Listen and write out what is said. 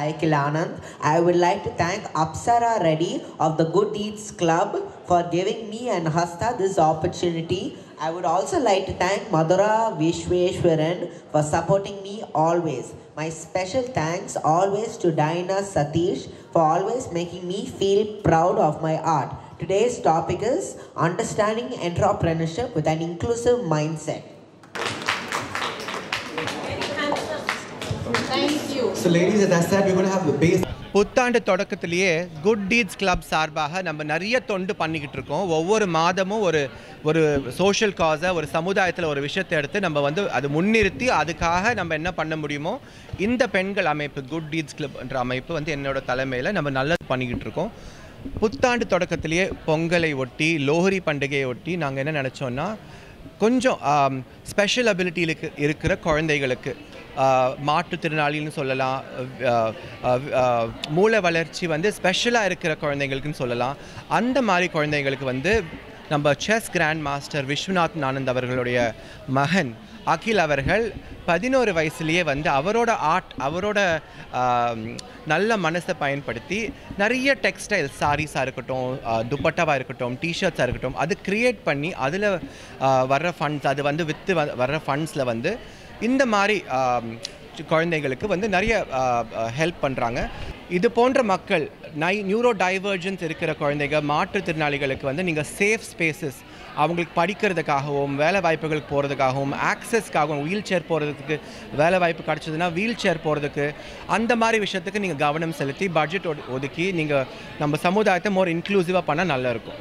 Aikil Anand. I would like to thank Apsara Reddy of the Good Deeds Club for giving me and Hasta this opportunity. I would also like to thank Madhura Vishweshwaran for supporting me always. My special thanks always to Diana Satish for always making me feel proud of my art. Today's topic is understanding entrepreneurship with an inclusive mindset. Thank you. So ladies, as I said, we're going to have the base. புத்தாண்டு தொடக்கத்திலேயே good deeds club சார்பாக நம்ம நிறைய தொண்டு பண்ணிக்கிட்டு இருக்கோம். ஒவ்வொரு மாதமும் ஒரு ஒரு சோஷியல் காஸை, ஒரு சமுதாயத்தில் ஒரு விஷயத்தை எடுத்து நம்ம வந்து அது முன்னிறுத்தி அதுக்காக நம்ம என்ன பண்ண முடியுமோ இந்த பெண்கள் அமைப்பு குட் டீட்ஸ் கிளப்ன்ற அமைப்பு வந்து என்னோட தலைமையில் நம்ம நல்லது பண்ணிக்கிட்டு இருக்கோம். புத்தாண்டு தொடக்கத்திலேயே பொங்கலை ஒட்டி, லோஹரி பண்டிகையை ஒட்டி நாங்கள் என்ன நினச்சோன்னா, கொஞ்சம் ஸ்பெஷல் அபிலிட்டிகளுக்கு இருக்கிற குழந்தைகளுக்கு, மாற்றுத்திறனாளின்னு சொல்லலாம், மூளை வளர்ச்சி வந்து ஸ்பெஷலாக இருக்கிற குழந்தைங்களுக்குன்னு சொல்லலாம். அந்த மாதிரி குழந்தைங்களுக்கு வந்து நம்ம chess grand master Viswanath Anand அவர்களுடைய மகன் அகில் அவர்கள் 11 வயசுலேயே வந்து அவரோட ஆர்ட், அவரோட நல்ல மனசை பயன்படுத்தி நிறைய டெக்ஸ்டைல்ஸ், சாரீஸாக இருக்கட்டும், துப்பட்டாவாக இருக்கட்டும், டிஷர்ட்ஸாக இருக்கட்டும், அது க்ரியேட் பண்ணி அதில் வர்ற ஃபண்ட்ஸ், அது வந்து விற்று வர்ற ஃபண்ட்ஸில் வந்து இந்த மாதிரி குழந்தைங்களுக்கு வந்து நிறைய ஹெல்ப் பண்ணுறாங்க. இது போன்ற மக்கள், நியூரோ டைவர்ஜன்ஸ் இருக்கிற குழந்தைங்க, மாற்றுத்திறனாளிகளுக்கு வந்து நீங்கள் சேஃப் ஸ்பேசஸ், அவங்களுக்கு படிக்கிறதுக்காகவும் வேலை வாய்ப்புகளுக்கு போகிறதுக்காகவும், ஆக்சஸ்க்காகவும், வீல் சேர் போகிறதுக்கு வேலை வாய்ப்பு கிடச்சதுன்னா வீல் சேர் போகிறதுக்கு, அந்த மாதிரி விஷயத்துக்கு நீங்கள் கவனம் செலுத்தி பட்ஜெட் ஒதுக்கி நீங்கள் நம்ம சமுதாயத்தை மோர் இன்க்ளூசிவாக பண்ணால் நல்லா இருக்கும்.